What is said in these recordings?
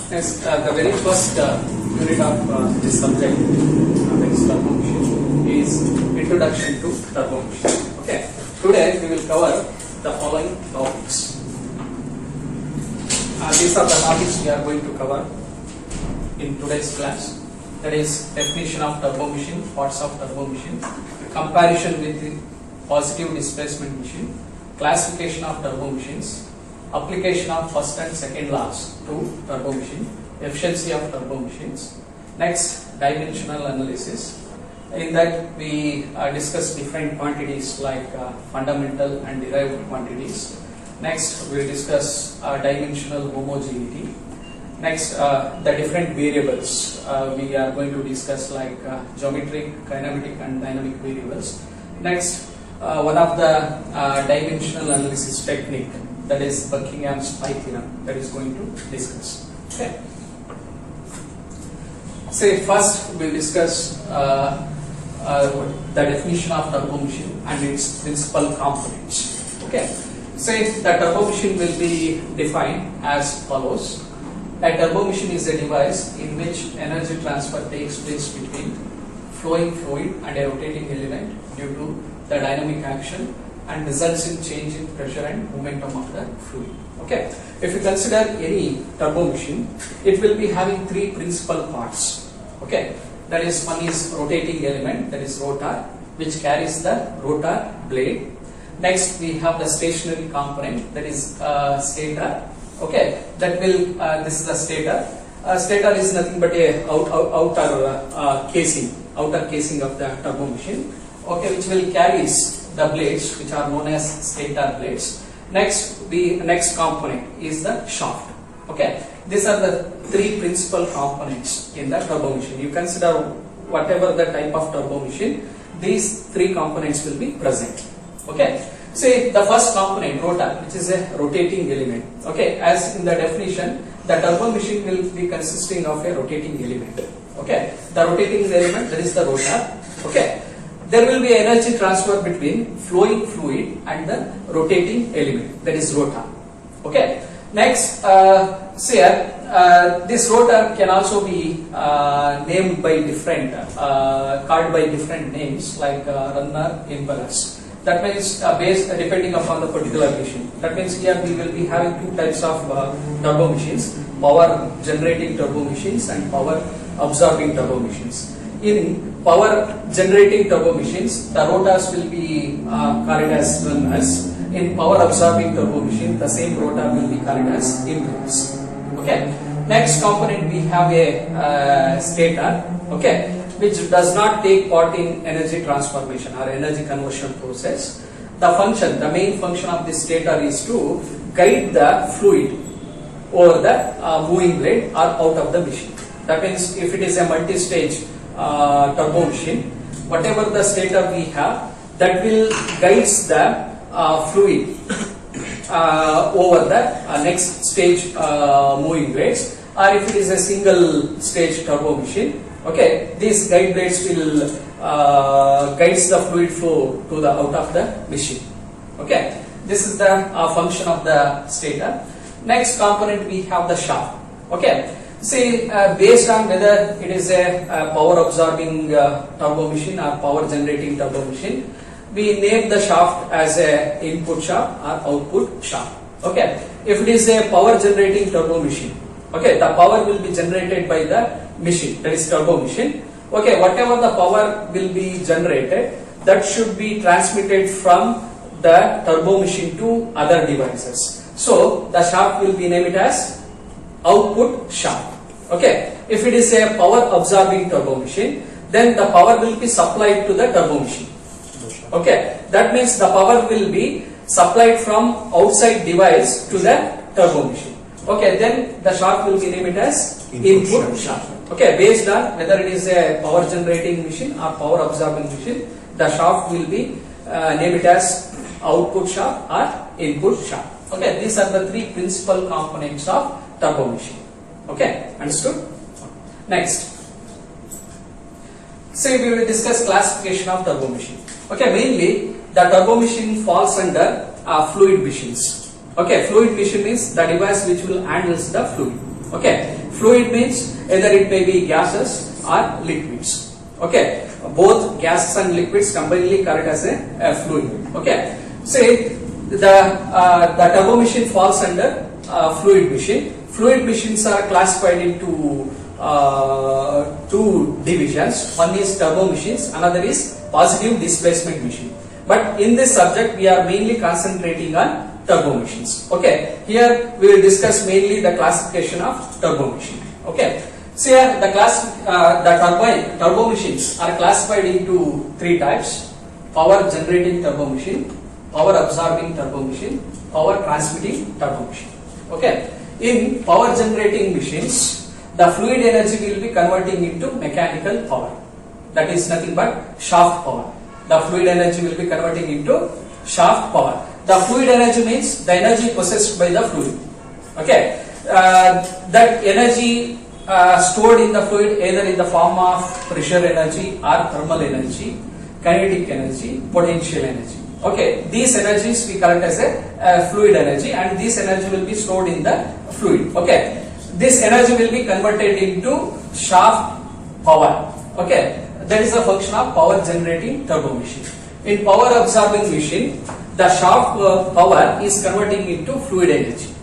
Yes, the very first unit of this subject, that is turbo machine, is introduction to turbo machine. Okay, today we will cover the following topics. These are the topics we are going to cover in today's class. That is definition of turbo machine, parts of turbo machine, comparison with the positive displacement machine, classification of turbo machines, application of first and second laws to turbo machine, efficiency of turbo machines. Next, dimensional analysis. In that we discuss different quantities like fundamental and derived quantities. Next, we will discuss dimensional homogeneity. Next, the different variables we are going to discuss like geometric, kinematic and dynamic variables. Next, one of the dimensional analysis technique, that is Buckingham's pi theorem, that is going to discuss. Okay. Say first we will discuss the definition of turbo machine and its principal components. Okay. Say the turbo machine will be defined as follows. A turbo machine is a device in which energy transfer takes place between flowing fluid and a rotating element due to the dynamic action and results in change in pressure and momentum of the fluid. Okay. If you consider any turbo machine, it will be having three principal parts. Okay. That is, one is rotating element, that is rotor, which carries the rotor blade. Next, we have the stationary component, that is stator. Okay. That will this is the stator. Stator is nothing but a outer casing of the turbo machine. Okay, which will carries the blades, which are known as stator blades. Next, the next component is the shaft. Okay, these are the three principal components in the turbo machine. You consider whatever the type of turbo machine, these three components will be present. Okay, say the first component, rotor, which is a rotating element. Okay, as in the definition, the turbo machine will be consisting of a rotating element. Okay, the rotating element, that is the rotor. Okay. There will be energy transfer between flowing fluid and the rotating element, that is rotor. Okay. Next, this rotor can also be named by different, called by different names like runner, impellers. That means based depending upon the particular machine. That means here we will be having two types of turbo machines: power generating turbo machines and power absorbing turbo machines. In power generating turbo machines, the rotors will be called as runners. In power absorbing turbo machine, the same rotor will be called as impellers. Okay. Next component, we have a stator. Okay, which does not take part in energy transformation or energy conversion process. The main function of this stator is to guide the fluid over the moving blade or out of the machine. That means if it is a multi-stage turbo machine, whatever the stator we have, that will guides the fluid over the next stage moving blades, or if it is a single stage turbo machine, okay, these guide blades will guides the fluid flow to the out of the machine. Okay, this is the function of the stator. Next component, we have the shaft. Okay. See, based on whether it is a power absorbing turbo machine or power generating turbo machine, we name the shaft as a input shaft or output shaft. Okay. If it is a power generating turbo machine, okay, the power will be generated by the machine, that is turbo machine. Okay, whatever the power will be generated, that should be transmitted from the turbo machine to other devices. So the shaft will be named as output shaft. Okay, if it is a power absorbing turbo machine, then the power will be supplied to the turbo machine. Okay, that means the power will be supplied from outside device to the turbo machine. Okay, then the shaft will be named as input shaft. Okay, based on whether it is a power generating machine or power absorbing machine, the shaft will be named as output shaft or input shaft. Okay, these are the three principal components of turbo machine. Okay, understood? Next, say we will discuss classification of turbo machine. Okay, mainly the turbo machine falls under fluid machines. Okay, fluid machine is the device which will handles the fluid. Okay, fluid means either it may be gases or liquids. Okay, both gases and liquids combinedly called as a fluid. Okay, say the turbo machine falls under fluid machine. Fluid machines are classified into two divisions. One is turbo machines, another is positive displacement machine. But in this subject, we are mainly concentrating on turbo machines. Okay, here we will discuss mainly the classification of turbo machine. Okay, so here the turbo machines are classified into three types: power generating turbo machine, power absorbing turbo machine, power transmitting turbo machine. Okay, in power generating machines, the fluid energy will be converting into mechanical power. That is nothing but shaft power. The fluid energy will be converting into shaft power. The fluid energy means the energy possessed by the fluid. Okay, that energy stored in the fluid either in the form of pressure energy or thermal energy, kinetic energy, potential energy. Okay, these energies we call it as a fluid energy, and this energy will be stored in the fluid. Okay, this energy will be converted into shaft power. Okay, that is the function of power generating turbo machine. In power absorbing machine, the shaft power is converting into fluid energy.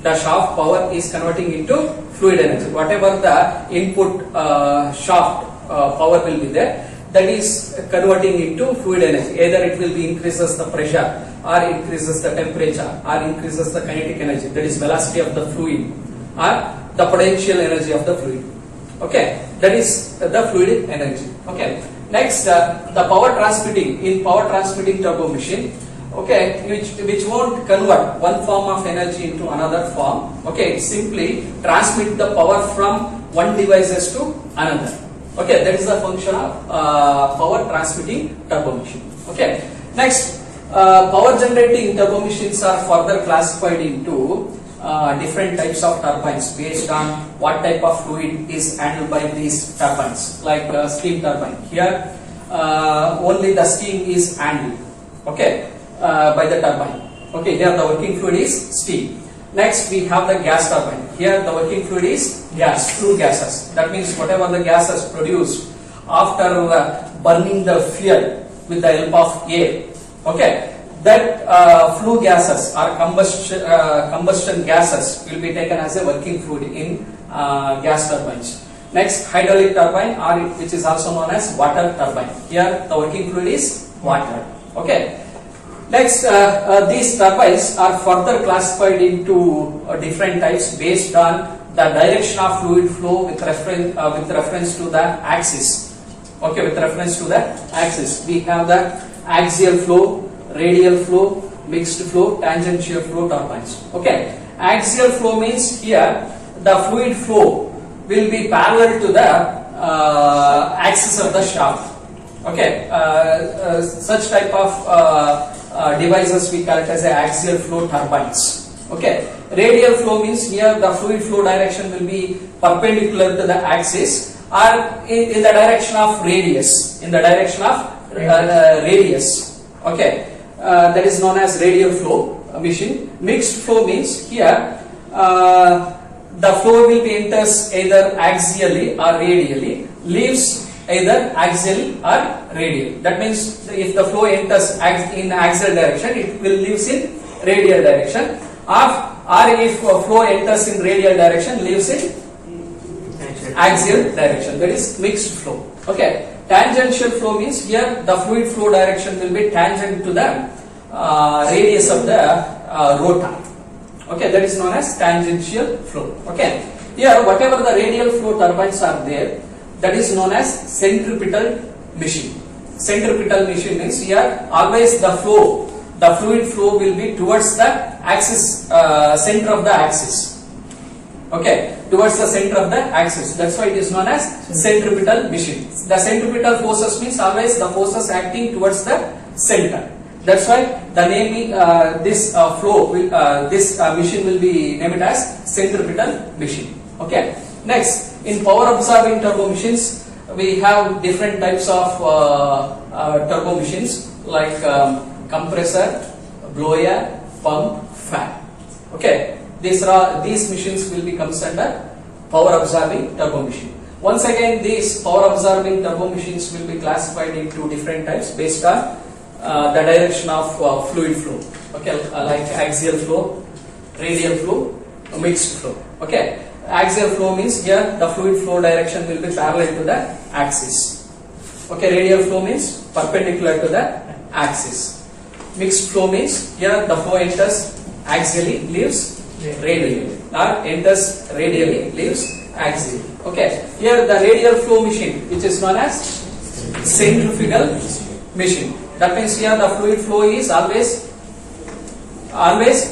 The shaft power is converting into fluid energy. Whatever the input shaft power will be there, that is converting into fluid energy. Either it will be increases the pressure, or increases the temperature, or increases the kinetic energy, that is velocity of the fluid, or the potential energy of the fluid. Okay, that is the fluid energy. Okay, next the power transmitting. In power transmitting turbo machine, okay, which won't convert one form of energy into another form. Okay, it simply transmit the power from one devices to another. Okay, that is the function of power transmitting turbo machine. Okay, next power generating turbo machines are further classified into different types of turbines based on what type of fluid is handled by these turbines, like steam turbine. Here only the steam is handled, okay, by the turbine. Okay, here the working fluid is steam. Next we have the gas turbine. Here the working fluid is gas, flue gases. That means whatever the gases produced after burning the fuel with the help of air. Okay, that flue gases or combustion gases will be taken as a working fluid in gas turbines. Next, hydraulic turbine, or which is also known as water turbine. Here the working fluid is water. Okay. Next, these turbines are further classified into different types based on the direction of fluid flow with reference to the axis. Okay, with reference to the axis, we have the axial flow, radial flow, mixed flow, tangential flow turbines. Okay, axial flow means here the fluid flow will be parallel to the axis of the shaft. Okay, such type of devices we call it as axial flow turbines. Okay, radial flow means here the fluid flow direction will be perpendicular to the axis or in the direction of radius. In the direction of radius. Okay, that is known as radial flow machine. Mixed flow means here the flow will be enters either axially or radially, leaves either axial or radial. That means if the flow enters in axial direction, it will leaves in radial direction, or if flow enters in radial direction, leaves in axial direction. That is mixed flow. Okay, tangential flow means here the fluid flow direction will be tangent to the radius of the rotor. Okay, that is known as tangential flow. Okay, here whatever the radial flow turbines are there, that is known as centripetal machine. Centripetal machine means here always the fluid flow will be towards the axis, center of the axis. Okay, towards the center of the axis. That's why it is known as centripetal machine. The centripetal forces means always the forces acting towards the center. That's why the name this flow will this machine will be named as centripetal machine. Okay. Next, in power absorbing turbo machines, we have different types of turbo machines like compressor, blower, pump, fan. Okay, these machines will be comes under power absorbing turbo machine. Once again, these power absorbing turbo machines will be classified into different types based on the direction of fluid flow. Okay, like axial flow, radial flow, mixed flow. Okay, axial flow means here the fluid flow direction will be parallel to the axis. Okay, radial flow means perpendicular to the axis. Mixed flow means here the flow enters axially, leaves radially, or enters radially, leaves axially. Okay, here the radial flow machine, which is known as centrifugal machine. That means here the fluid flow is always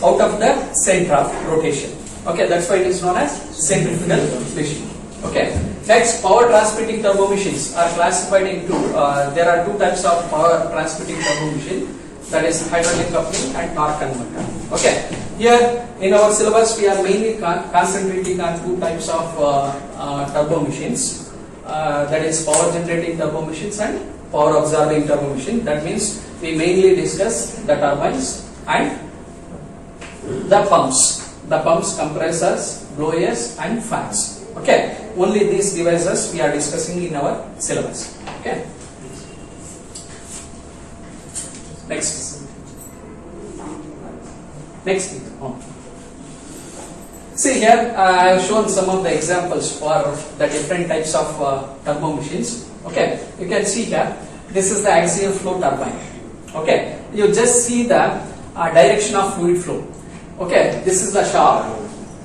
out of the center of rotation. Okay, that's why it is known as centrifugal machine. Okay, next, power transmitting turbo machines are classified into there are two types of power transmitting turbo machine, that is hydraulic coupling and torque converter. Okay, here in our syllabus we are mainly concentrating on two types of turbo machines, that is power generating turbo machines and power absorbing turbo machine. That means we mainly discuss the turbines and the pumps, compressors, blowers and fans. Okay, only these devices we are discussing in our syllabus. Okay, next. See here, I have shown some of the examples for the different types of turbo machines. Okay, you can see here, this is the axial flow turbine. Okay, you just see the direction of fluid flow. Okay, this is the shaft.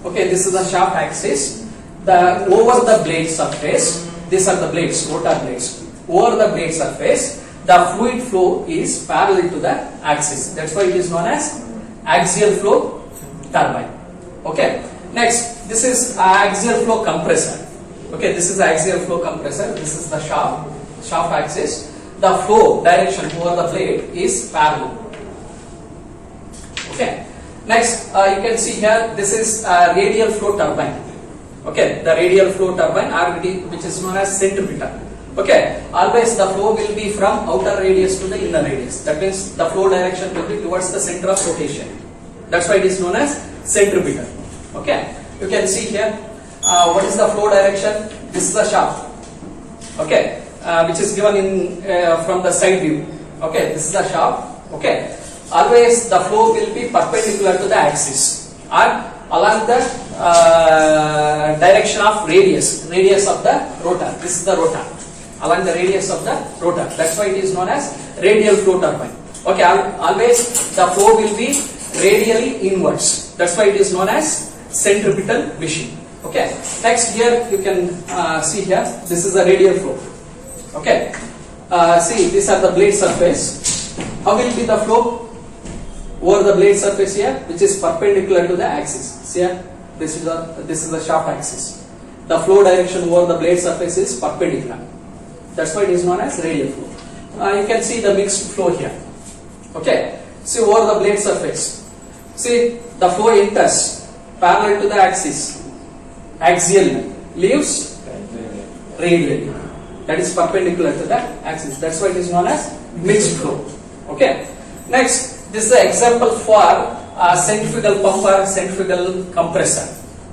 Okay, this is the shaft axis. The over the blade surface, these are the blades, rotor blades. Over the blade surface, the fluid flow is parallel to the axis. That's why it is known as axial flow turbine. Okay, next, this is axial flow compressor. Okay, this is the axial flow compressor. This is the shaft axis. The flow direction over the blade is parallel. Okay, next, you can see here, this is radial flow turbine. Okay, the radial flow turbine, which is known as centripetal. Okay, always the flow will be from outer radius to the inner radius. That means the flow direction will be towards the center of rotation. That's why it is known as centripetal. Okay, you can see here, what is the flow direction? This is the shaft. Okay, which is given in from the side view. Okay, this is the shaft. Okay, always the flow will be perpendicular to the axis or along the direction of radius of the rotor. This is the rotor, along the radius of the rotor. That's why it is known as radial flow turbine. Okay, always the flow will be radially inwards. That's why it is known as centripetal machine. Okay, next here you can see here, this is the radial flow. Okay, see, these are the blade surface. How will be the flow? Over the blade surface here, which is perpendicular to the axis. See here, this is the shaft axis. The flow direction over the blade surface is perpendicular. That's why it is known as radial flow. You can see the mixed flow here. Okay, see over the blade surface. See, the flow enters parallel to the axis, axially, leaves radially. That is perpendicular to the axis. That's why it is known as mixed flow. Okay, next. This is an example for centrifugal pump or centrifugal compressor.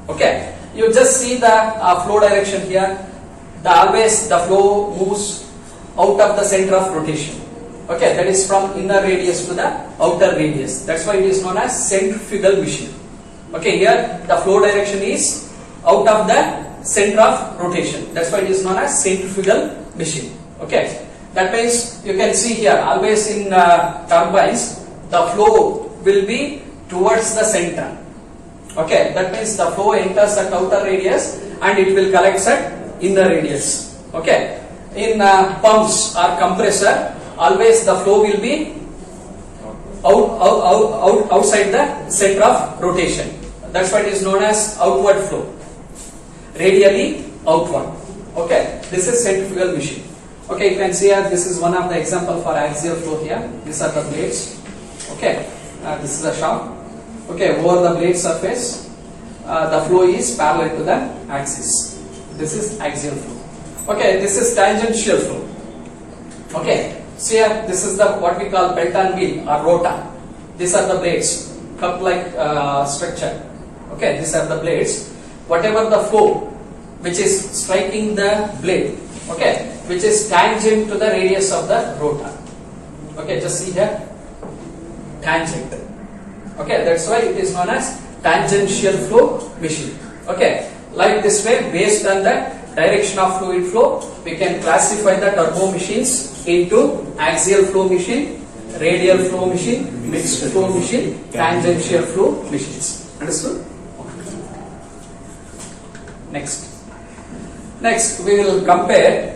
Okay, you just see the flow direction here. Always the flow moves out of the center of rotation. Okay, that is from inner radius to the outer radius. That's why it is known as centrifugal machine. Okay, here the flow direction is out of the center of rotation. That's why it is known as centrifugal machine. Okay, that means you can see here, always in turbines, the flow will be towards the center. Okay, that means the flow enters at outer radius and it will collect at inner radius. Okay, in pumps or compressor, always the flow will be outside the center of rotation. That's why it is known as outward flow, radially outward. Okay, this is centrifugal machine. Okay, you can see here, this is one of the example for axial flow here. These are the blades. Okay, this is the shaft. Okay, over the blade surface, the flow is parallel to the axis. This is axial flow. Okay, this is tangential flow. Okay, so here this is the what we call belt and wheel or rotor. These are the blades, cup-like structure. Okay, these are the blades. Whatever the flow which is striking the blade, okay, which is tangent to the radius of the rotor. Okay, just see here, tangent. Okay, that's why it is known as tangential flow machine. Okay, like this way, based on the direction of fluid flow, we can classify the turbo machines into axial flow machine, radial flow machine, mixed flow machine, tangential flow machines. Understood? Next we will compare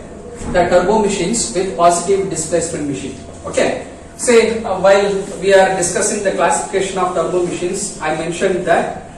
the turbo machines with positive displacement machine. Okay. Say while we are discussing the classification of turbo machines, I mentioned that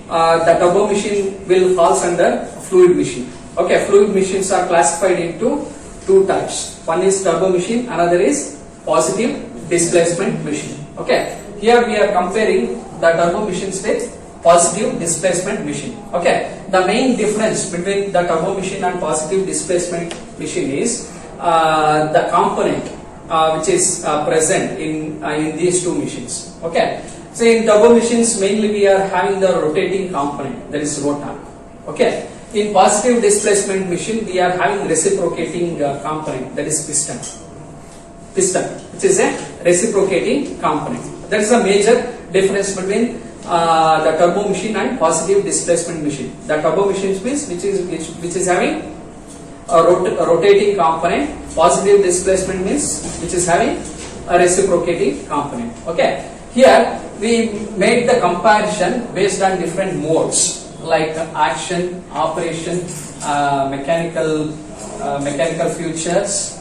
the turbo machine will falls under fluid machine. Okay, fluid machines are classified into two types. One is turbo machine, another is positive displacement machine. Okay, here we are comparing the turbo machines with positive displacement machine. Okay, the main difference between the turbo machine and positive displacement machine is the component which is present in these two machines. Okay, so in turbo machines mainly we are having the rotating component, that is rotor. Okay, in positive displacement machine we are having reciprocating component, that is piston, which is a reciprocating component. That is a major difference between the turbo machine and positive displacement machine. The turbo machine means which is having a rotating component. Positive displacement means which is having a reciprocating component. Okay, here we made the comparison based on different modes like action, operation, mechanical features.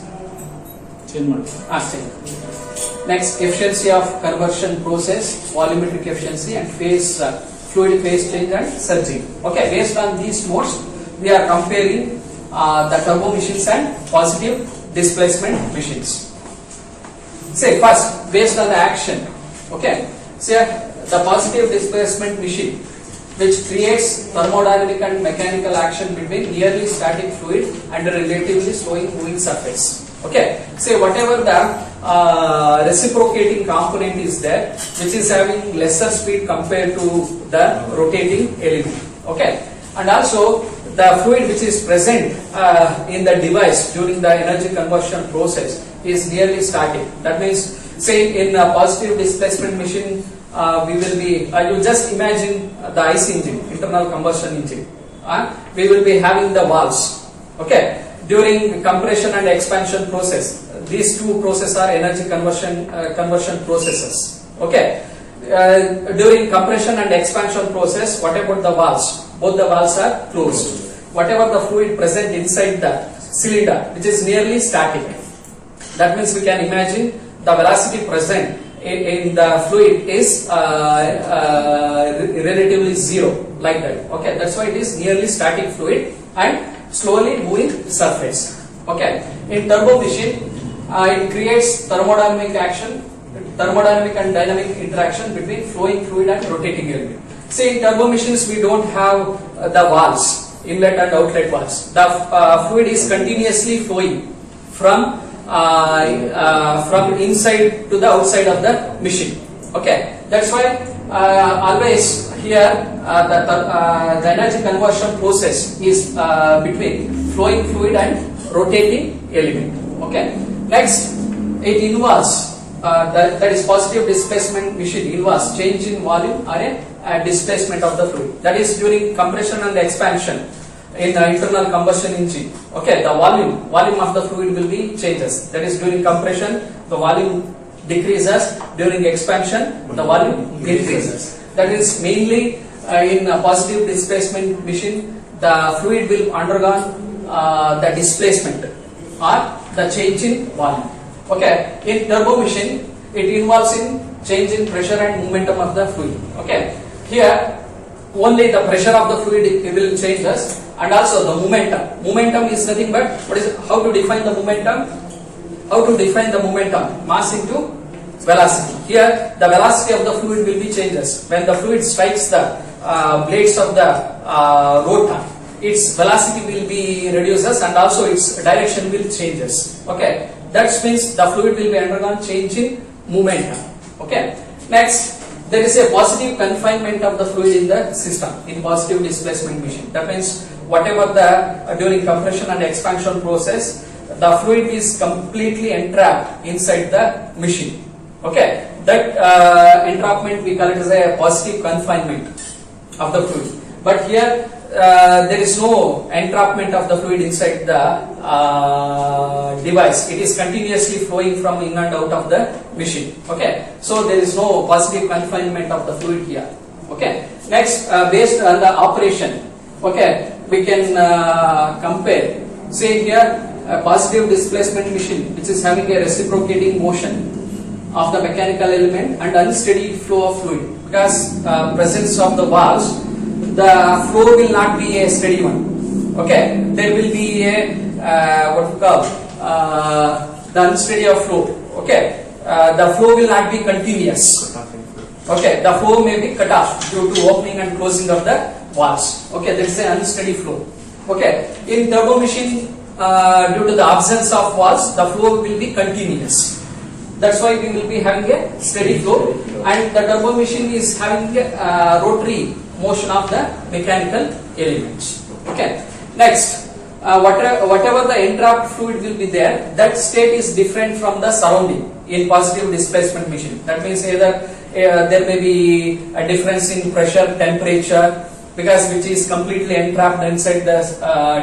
Next, efficiency of conversion process, volumetric efficiency, and fluid phase change and surging. Okay, based on these modes, we are comparing the turbo machines and positive displacement machines. Say first, based on the action. Okay, say the positive displacement machine, which creates thermodynamic and mechanical action between nearly static fluid and a relatively slowly moving surface. Okay, say whatever the reciprocating component is there, which is having lesser speed compared to the rotating element. Okay, and also the fluid which is present in the device during the energy conversion process is nearly static. That means, say in a positive displacement machine, we will be, you just imagine the IC engine, internal combustion engine. We will be having the valves. Okay, during compression and expansion process, these two processes are energy conversion processes. Okay, during compression and expansion process, what about the valves? Both the valves are closed. Whatever the fluid present inside the cylinder, which is nearly static, that means we can imagine the velocity present in the fluid is relatively zero, like that. Okay, that's why it is nearly static fluid and slowly moving surface. Okay, in turbo machine, it creates thermodynamic action, thermodynamic and dynamic interaction between flowing fluid and rotating element. See, in turbo machines we don't have the valves, inlet and outlet valves. The fluid is continuously flowing from inside to the outside of the machine. Okay, that's why always here the energy conversion process is between flowing fluid and rotating element. Okay, next it involves that is positive displacement machine involves change in volume or a displacement of the fluid. That is during compression and expansion in the internal combustion engine. Okay, the volume of the fluid will be changes. That is during compression the volume decreases, during expansion the volume increases. That is mainly in a positive displacement machine the fluid will undergo the displacement or the change in volume. Okay, in turbo machine it involves in change in pressure and momentum of the fluid. Okay, here only the pressure of the fluid will changes, and also the momentum. Momentum is nothing but how to define the momentum? Mass into velocity. Here the velocity of the fluid will be changes. When the fluid strikes the blades of the rotor, its velocity will be reduces and also its direction will changes. Okay, that means the fluid will be undergone change in momentum. Okay, next there is a positive confinement of the fluid in the system in positive displacement machine. That means whatever the during compression and expansion process, the fluid is completely entrapped inside the machine. Okay, that entrapment we call it as a positive confinement of the fluid. But here there is no entrapment of the fluid inside the device. It is continuously flowing from in and out of the machine. Okay, so there is no positive confinement of the fluid here. Okay, next based on the operation, okay, we can compare. Say here a positive displacement machine which is having a reciprocating motion of the mechanical element and unsteady flow of fluid, because presence of the valves, the flow will not be a steady one. Okay, there will be a what we call the unsteady of flow. Okay, the flow will not be continuous. Okay, the flow may be cut off due to opening and closing of the valves. Okay, that is an unsteady flow. Okay, in turbo machine, due to the absence of valves, the flow will be continuous. That's why we will be having a steady flow, and the turbo machine is having a rotary motion of the mechanical elements. Okay. Next, whatever the entrapped fluid will be there, that state is different from the surrounding in positive displacement machine. That means either there may be a difference in pressure, temperature, because which is completely entrapped inside the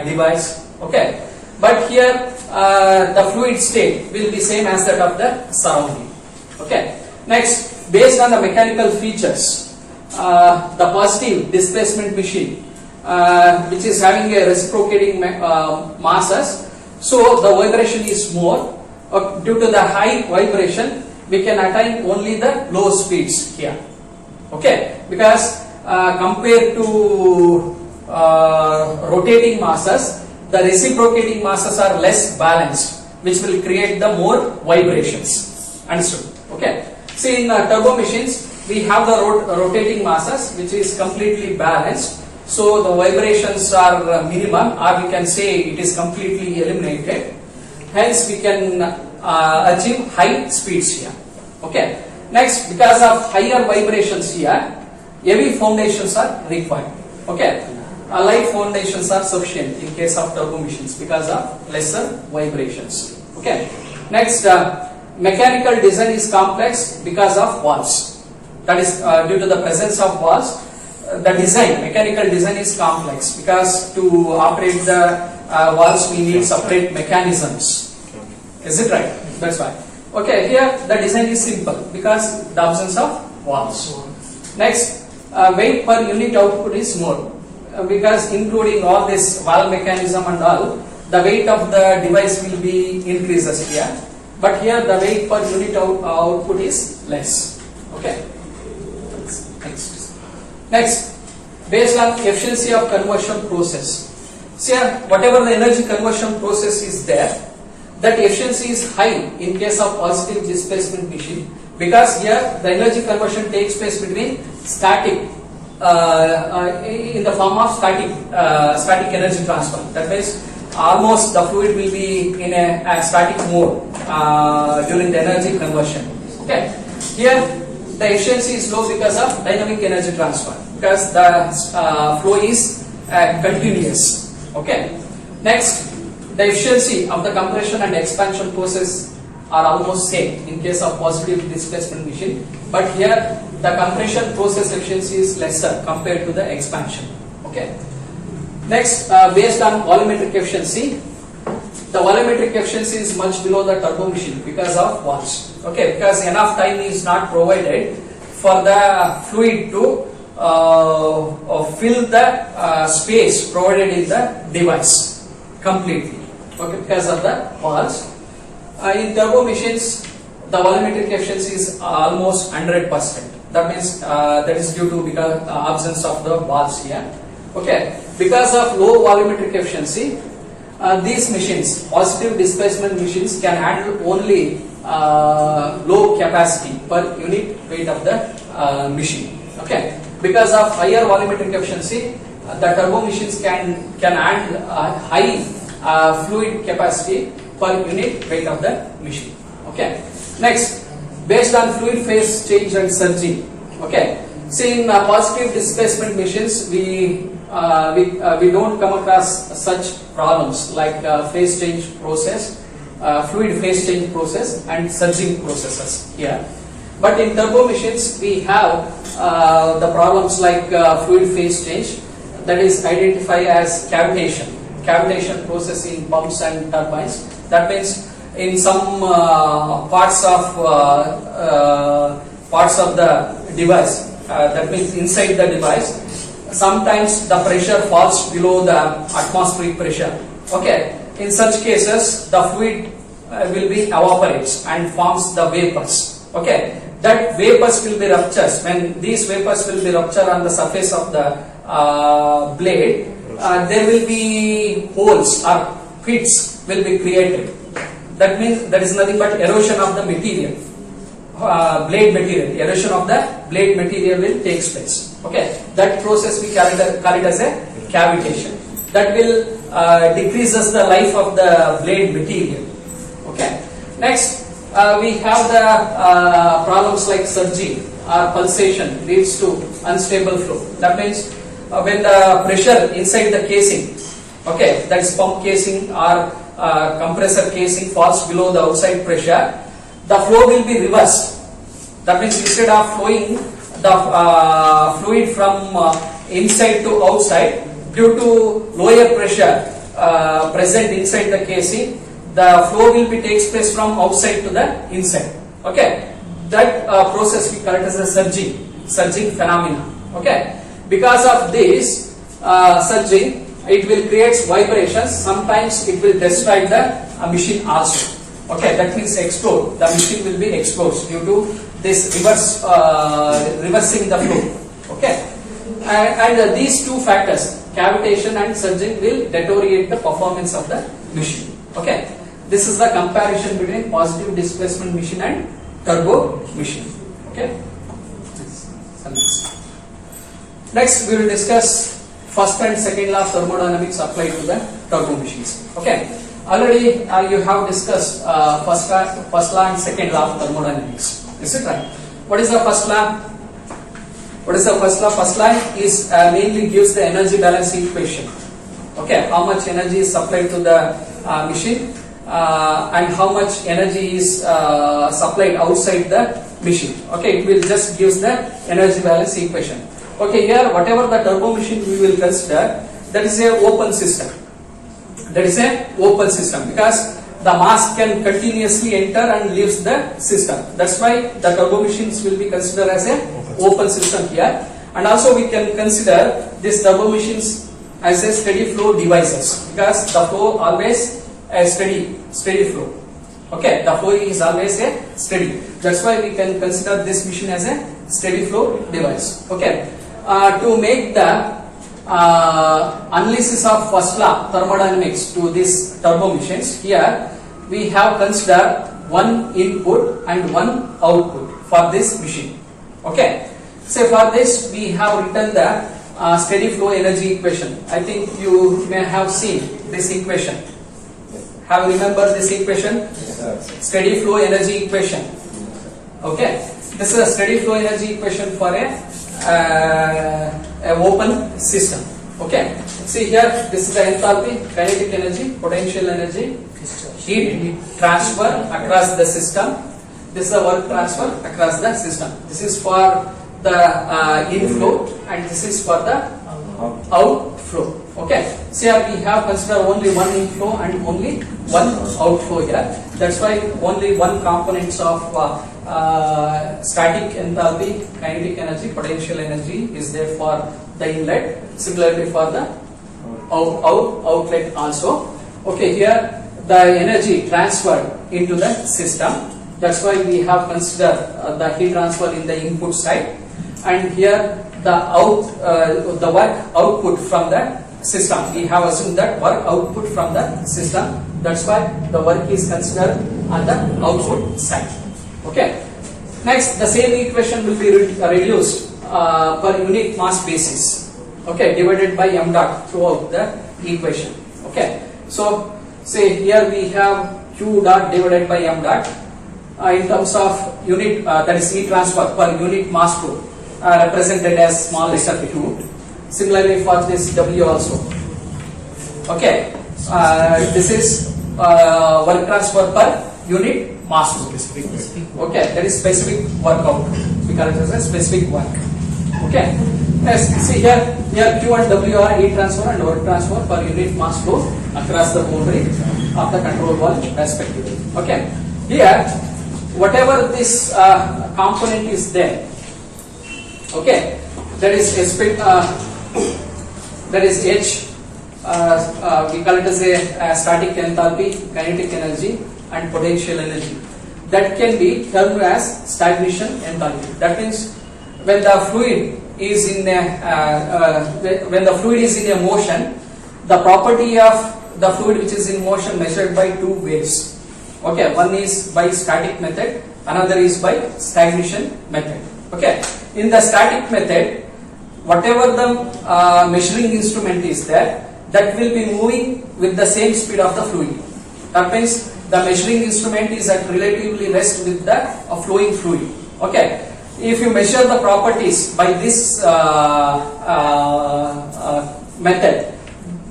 device. Okay. But here the fluid state will be same as that of the surrounding. Okay. Next, based on the mechanical features, the positive displacement machine, which is having a reciprocating masses, so the vibration is more. Due to the high vibration, we can attain only the low speeds here. Okay, because compared to rotating masses, the reciprocating masses are less balanced, which will create the more vibrations. Understood? Okay. See, in turbo machines, we have the rotating masses which is completely balanced, so the vibrations are minimum, or we can say it is completely eliminated. Hence, we can achieve high speeds here. Okay. Next, because of higher vibrations here, heavy foundations are required. Okay. Light foundations are sufficient in case of turbo machines because of lesser vibrations. Okay. Next, mechanical design is complex because of valves. That is due to the presence of valves. The design, mechanical design is complex because to operate the valves we need separate mechanisms. Is it right? That's why. Okay, here the design is simple because the absence of valves. Next, weight per unit output is more. Because including all this valve mechanism and all, the weight of the device will be increases here, but here the weight per unit output is less. Okay. Next, based on efficiency of conversion process. See, whatever the energy conversion process is there, that efficiency is high in case of positive displacement machine, because here the energy conversion takes place between static. In the form of static energy transfer. That means almost the fluid will be in a static mode during the energy conversion. Okay. Here the efficiency is low because of dynamic energy transfer, because the flow is continuous. Okay. Next, the efficiency of the compression and expansion process are almost same in case of positive displacement machine, but here the compression process efficiency is lesser compared to the expansion. Okay. Next, based on volumetric efficiency, the volumetric efficiency is much below the turbo machine because of valves. Okay, because enough time is not provided for the fluid to fill the space provided in the device completely. Okay, because of the valves. In turbo machines, the volumetric efficiency is almost 100%. That means that is due to because absence of the valves here. Okay, because of low volumetric efficiency, these machines, positive displacement machines, can handle only low capacity per unit weight of the machine. Okay, because of higher volumetric efficiency, the turbo machines can handle high fluid capacity per unit weight of the machine. Okay. Next, based on fluid phase change and surging. Okay. See, in positive displacement machines, we don't come across such problems like phase change process, fluid phase change process, and surging processes here. But in turbo machines, we have the problems like fluid phase change, that is identified as cavitation process in pumps and turbines. That means in some parts of the device, that means inside the device, sometimes the pressure falls below the atmospheric pressure. Okay, in such cases the fluid will be evaporates and forms the vapors. Okay, that vapors will be ruptured. When these vapors will be ruptured on the surface of the blade, there will be holes or pits will be created. That means that is nothing but erosion of the material, blade material. Erosion of the blade material will take place. Okay, that process we call it as a cavitation. That will decreases the life of the blade material. Okay. Next, we have the problems like surging or pulsation leads to unstable flow. That means when the pressure inside the casing, okay, that is pump casing or compressor casing, falls below the outside pressure, the flow will be reversed. That means instead of flowing the fluid from inside to outside, due to lower pressure present inside the casing, the flow will be takes place from outside to the inside. Okay, that process we call it as a surging phenomena. Okay, because of this surging, it will create vibrations. Sometimes it will destroy the machine also. Okay, that means explode. The machine will be exposed due to this reversing the flow. Okay, and these two factors, cavitation and surging, will deteriorate the performance of the machine. Okay, this is the comparison between positive displacement machine and turbo machine. Okay. Next, we will discuss first and second law of thermodynamics applied to the turbo machines. Okay. Already you have discussed first law and second law of thermodynamics. Is it right? What is the first law? What is the first law? First law is mainly gives the energy balance equation. Okay, how much energy is supplied to the machine and how much energy is supplied outside the machine. Okay, it will just gives the energy balance equation. Okay, here whatever the turbo machine we will consider, that is a open system. That is a open system because the mass can continuously enter and leaves the system. That's why the turbo machines will be considered as a open system here. And also we can consider these turbo machines as a steady flow devices because the flow always a steady flow. Okay, the flow is always a steady. That's why we can consider this machine as a steady flow device. Okay, to make the analysis of first law thermodynamics to these turbo machines, here we have considered one input and one output for this machine. Okay, so for this we have written the steady flow energy equation. I think you may have seen this equation. Have you remembered this equation? Steady flow energy equation. Okay, this is a steady flow energy equation for a open system. Okay, see here, this is the enthalpy, kinetic energy, potential energy, heat transfer across the system. This is the work transfer across the system. This is for the inflow and this is for the outflow. Okay, so here we have considered only one inflow and only one outflow here. That's why only one components of static enthalpy, kinetic energy, potential energy is there for the inlet. Similarly for the outlet also. Okay, here the energy transferred into the system. That's why we have considered the heat transfer in the input side, and here the work output from the system. We have assumed that work output from the system. That's why the work is considered on the output side. Okay. Next, the same equation will be reduced per unit mass basis. Okay, divided by m dot throughout the equation. Okay. So, say here we have q dot divided by m dot in terms of unit that is heat transfer per unit mass flow. represented as small letter q. Similarly for this W also. Okay, this is work transfer per unit mass flow. Okay, that is specific workout. We call it as a specific work. Okay. Yes, see here Q and W are heat transfer and work transfer per unit mass flow across the boundary of the control valve respectively. Okay. Here, whatever this component is there, okay, that is H. We call it as a static enthalpy, kinetic energy, and potential energy. That can be termed as stagnation enthalpy. That means when the fluid is in a motion, the property of the fluid which is in motion measured by two ways. Okay, one is by static method, another is by stagnation method. Okay, in the static method, whatever the measuring instrument is there, that will be moving with the same speed of the fluid. That means the measuring instrument is at relatively rest with the flowing fluid. Okay. If you measure the properties by this method,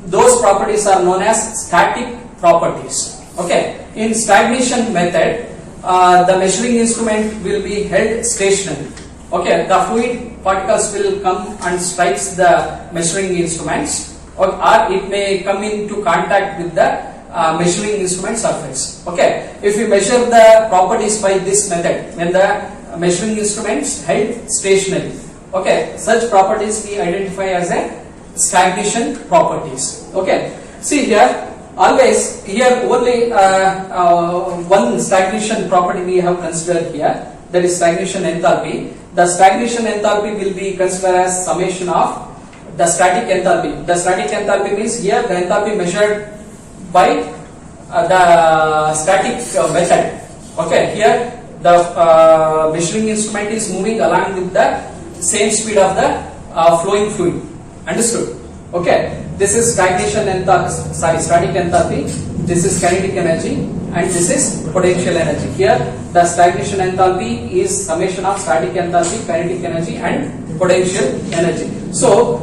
those properties are known as static properties. Okay. In stagnation method, the measuring instrument will be held stationary. Okay. The fluid particles will come and strikes the measuring instruments, or it may come into contact with the measuring instrument surface. Okay. If you measure the properties by this method, when the measuring instruments held stationary, okay, such properties we identify as a stagnation properties. Okay, see here, always here only one stagnation property we have considered here, that is stagnation enthalpy. The stagnation enthalpy will be considered as summation of the static enthalpy. The static enthalpy means here the enthalpy measured by the static method. Okay, here the measuring instrument is moving along with the same speed of the flowing fluid. Understood? Okay, this is stagnation static enthalpy, this is kinetic energy, and this is potential energy. Here the stagnation enthalpy is summation of static enthalpy, kinetic energy, and potential energy. So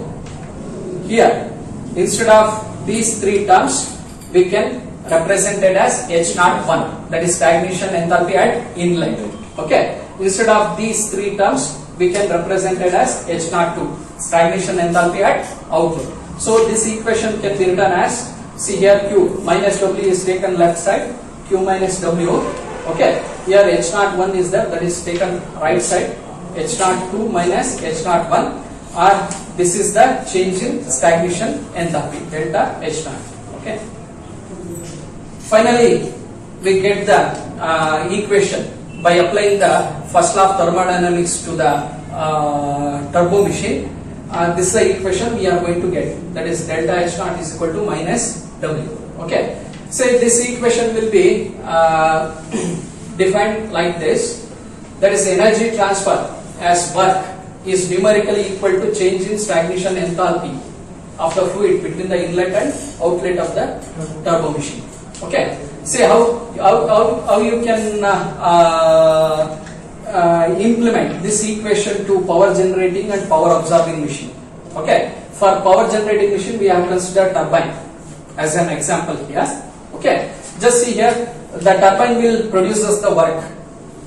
here, instead of these three terms, we can represent it as H01, that is stagnation enthalpy at inlet. Okay, instead of these three terms, we can represent it as H02, stagnation enthalpy at outlet. So this equation can be written as, see here Q minus W is taken left side, Q minus W. Okay, here H01 is there, that is taken right side, H02 minus H01, or this is the change in stagnation enthalpy, delta H0. Okay. Finally, we get the equation by applying the first law of thermodynamics to the turbo machine. This is the equation we are going to get, that is delta H0 is equal to minus W. Okay. So this equation will be defined like this, that is energy transfer as work is numerically equal to change in stagnation enthalpy of the fluid between the inlet and outlet of the turbo machine. Okay, see how you can implement this equation to power generating and power absorbing machine. Okay, for power generating machine we have considered turbine as an example here. Okay, just see here, the turbine will produce us the work,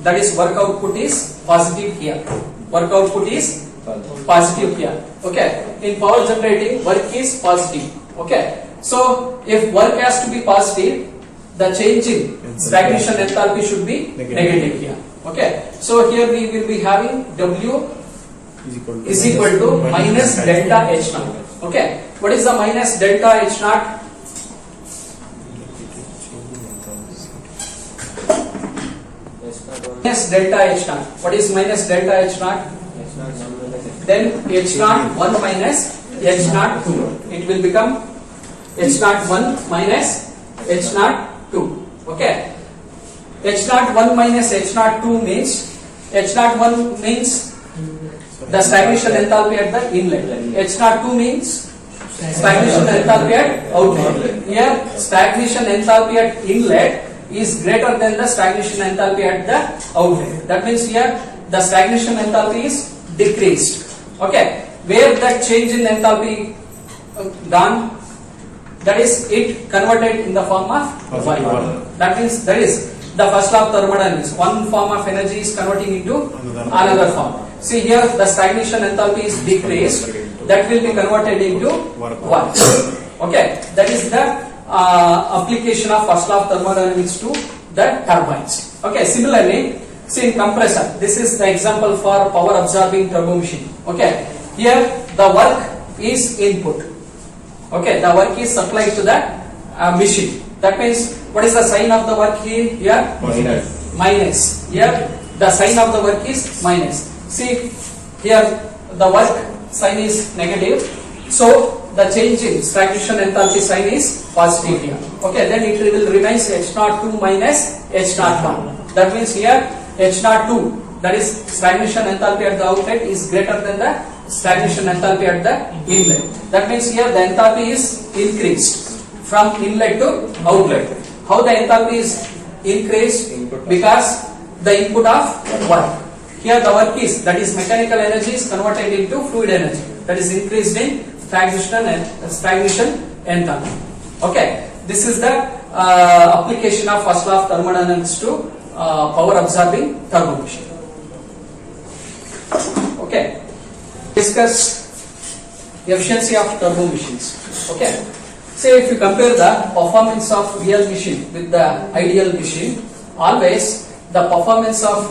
that is work output is positive here, work output is positive here. Okay, in power generating work is positive. Okay, so if work has to be positive, the change in stagnation enthalpy should be negative here. Okay, so here we will be having W is equal to minus delta H0. Okay, what is the minus delta H0? Minus delta H0. What is minus delta H0? Then H0 1 minus H0 2. It will become H0 1 minus H0 2. Okay. H0 1 minus H0 2 means, H0 1 means the stagnation enthalpy at the inlet. H0 2 means stagnation enthalpy at outlet. Here stagnation enthalpy at inlet is greater than the stagnation enthalpy at the outlet. That means here the stagnation enthalpy is decreased. Okay, where that change in enthalpy gone? That is, it converted in the form of work. That means that is the first law of thermodynamics. One form of energy is converting into another form. See here, the stagnation enthalpy is decreased. That will be converted into work. Okay, that is the application of first law of thermodynamics to the turbines. Okay, similarly, see in compressor, this is the example for power absorbing turbo machine. Okay, here the work is input. Okay, the work is supplied to the machine. That means, what is the sign of the work here? Minus. Here, the sign of the work is minus. See, here the work sign is negative. So, the change in stagnation enthalpy sign is positive here. Okay, then it will remain H02 minus H01. That means here, H02, that is stagnation enthalpy at the outlet, is greater than the stagnation enthalpy at the inlet. That means here the enthalpy is increased from inlet to outlet. How the enthalpy is increased? Because the input of work. Here the work is, that is mechanical energy, is converted into fluid energy. That is increased in stagnation enthalpy. Okay, this is the application of first law of thermodynamics to power absorbing turbo machine. Okay. Discuss efficiency of turbo machines. Okay, say if you compare the performance of real machine with the ideal machine, always the performance of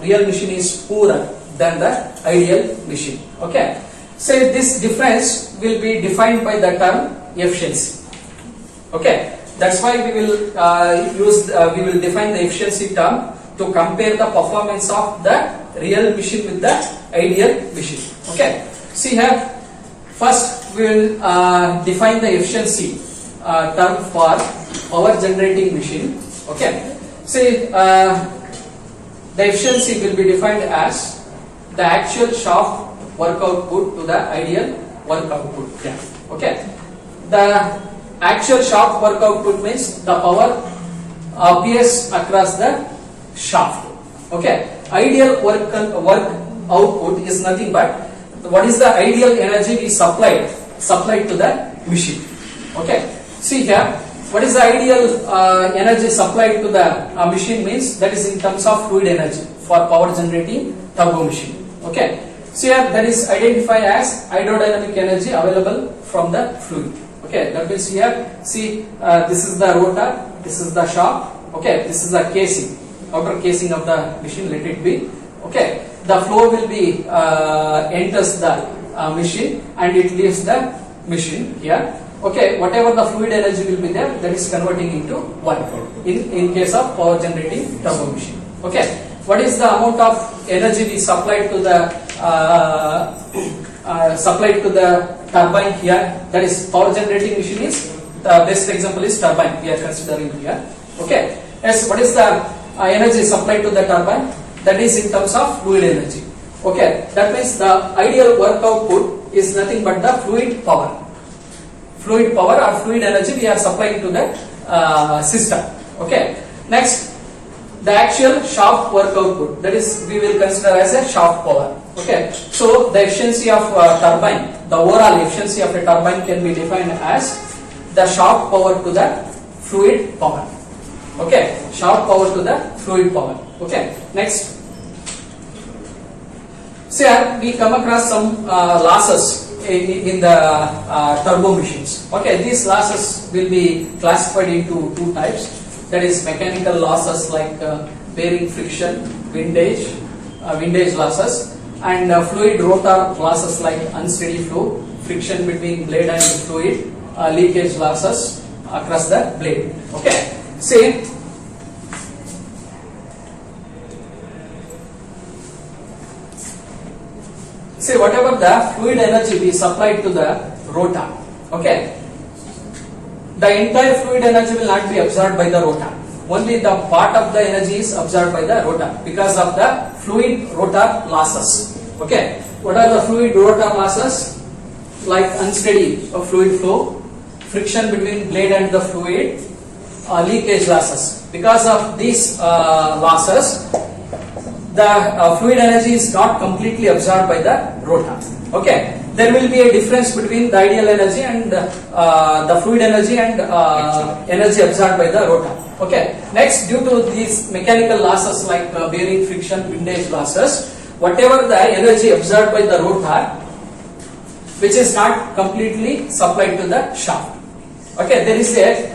real machine is poorer than the ideal machine. Okay, say this difference will be defined by the term efficiency. Okay, that's why we will we will define the efficiency term to compare the performance of the real machine with the ideal machine. Okay, see here, first we will define the efficiency term for power generating machine. Okay, see the efficiency will be defined as the actual shaft work output to the ideal work output. Yeah. Okay, the actual shaft work output means the power appears across the shaft. Okay, ideal work output is nothing but what is the ideal energy we supplied to the machine. Okay, see here, what is the ideal energy supplied to the machine means that is in terms of fluid energy for power generating turbo machine. Okay, see here, that is identified as hydrodynamic energy available from the fluid. Okay, that means here, see this is the rotor, this is the shaft. Okay, this is the casing, outer casing of the machine, let it be. Okay, the flow will be enters the machine and it leaves the machine here. Okay, whatever the fluid energy will be there, that is converting into work in case of power generating turbo machine. Okay, what is the amount of energy we supplied to the turbine here? That is power generating machine is the best example is turbine we are considering here. Okay, yes, what is the energy supplied to the turbine? That is in terms of fluid energy. Okay, that means the ideal work output is nothing but the fluid power. Fluid power or fluid energy we are supplying to the system. Okay, next the actual shaft work output, that is we will consider as a shaft power. Okay, so the efficiency of turbine, the overall efficiency of a turbine can be defined as the shaft power to the fluid power. Okay, shaft power to the fluid power. Okay, next. So here we come across some losses in the turbo machines. Okay, these losses will be classified into two types. That is mechanical losses like bearing friction, windage losses, and fluid rotor losses like unsteady flow, friction between blade and fluid, leakage losses across the blade. Okay, see. See, whatever the fluid energy we supplied to the rotor, okay, the entire fluid energy will not be absorbed by the rotor. Only the part of the energy is absorbed by the rotor because of the fluid rotor losses. Okay, what are the fluid rotor losses? Like unsteady fluid flow, friction between blade and the fluid, leakage losses. Because of these losses, the fluid energy is not completely absorbed by the rotor. Okay, there will be a difference between the ideal energy and the fluid energy and energy absorbed by the rotor. Okay, next, due to these mechanical losses like bearing, friction, windage losses, whatever the energy absorbed by the rotor, which is not completely supplied to the shaft. Okay, there is a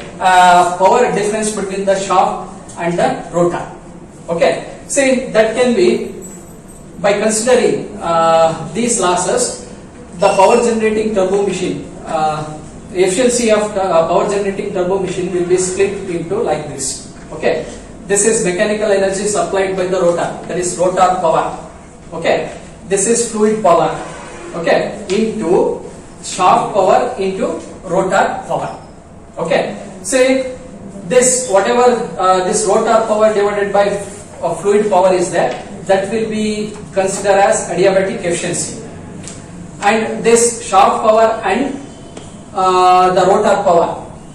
power difference between the shaft and the rotor. Okay, see, that can be by considering these losses, the power generating turbo machine, efficiency of power generating turbo machine will be split into like this. Okay, this is mechanical energy supplied by the rotor, that is rotor power. Okay, this is fluid power. Okay, into shaft power into rotor power. Okay, say this whatever this rotor power divided by fluid power is there, that will be considered as adiabatic efficiency, and this shaft power and the rotor power.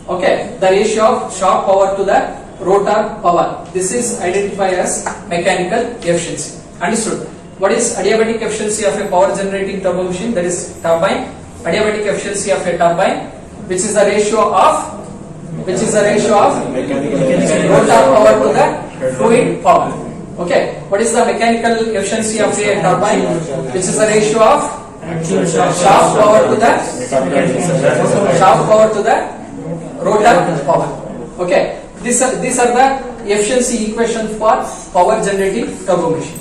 Okay, the ratio of shaft power to the rotor power, this is identified as mechanical efficiency. Understood? What is adiabatic efficiency of a power generating turbo machine? That is turbine. Adiabatic efficiency of a turbine, which is the ratio of rotor power to the fluid power. Okay, what is the mechanical efficiency of a turbine? Which is the ratio of shaft power to the rotor power. Okay, these are the efficiency equation for power generating turbo machine.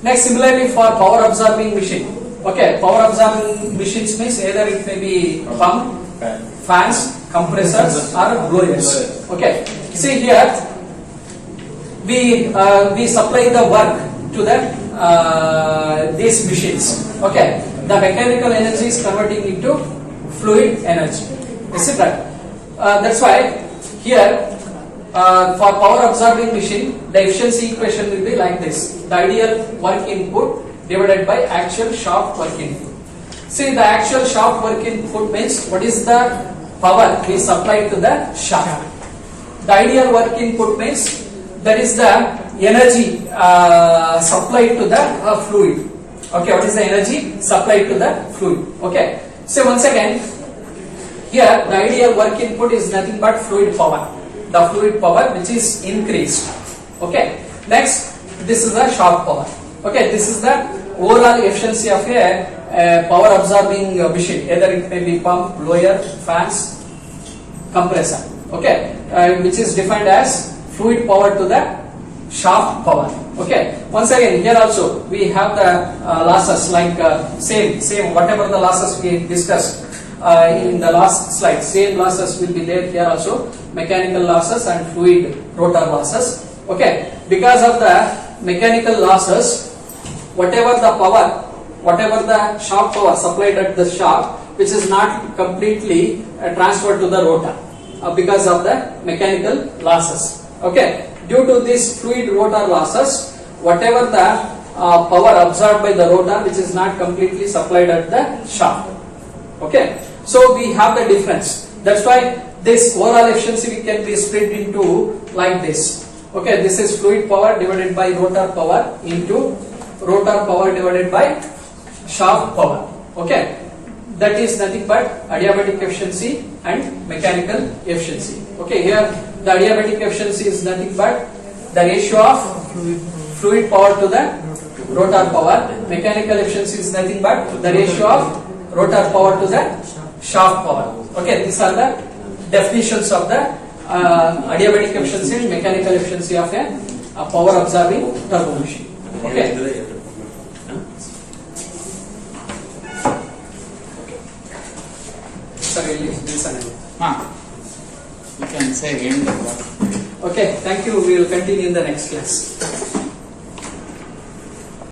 Next, similarly for power absorbing machine. Okay, power absorbing machines means either it may be pump, fans, compressors or blowers. Okay, see here we supply the work to these machines. Okay, the mechanical energy is converting into fluid energy. Is it right? That's why here for power absorbing machine, the efficiency equation will be like this: the ideal work input divided by actual shaft work input. See, the actual shaft work input means what is the power we supply to the shaft. The ideal work input means that is the energy supplied to the fluid. Okay, what is the energy supplied to the fluid? Okay, so once again, here the ideal work input is nothing but fluid power. The fluid power which is increased. Okay, next, this is the shaft power. Okay, this is the overall efficiency of a power absorbing machine. Either it may be pump, blower, fans, compressor. Okay, which is defined as fluid power to the shaft power. Okay, once again here also we have the losses like same whatever the losses we discussed in the last slide, same losses will be there here also, mechanical losses and fluid rotor losses. Okay, because of the mechanical losses, whatever the shaft power supplied at the shaft, which is not completely transferred to the rotor because of the mechanical losses. Okay, due to this fluid rotor losses, whatever the power absorbed by the rotor, which is not completely supplied at the shaft. Okay, so we have the difference. That's why this overall efficiency we can be split into like this. Okay, this is fluid power divided by rotor power into rotor power divided by shaft power. Okay, that is nothing but adiabatic efficiency and mechanical efficiency. Okay, here the adiabatic efficiency is nothing but the ratio of fluid power to the rotor power. Mechanical efficiency is nothing but the ratio of rotor power to the shaft power. Okay, these are the definitions of the adiabatic efficiency and mechanical efficiency of a power absorbing turbo machine. Okay. Sorry, listen. You can say end the class. Okay, thank you. We will continue in the next class.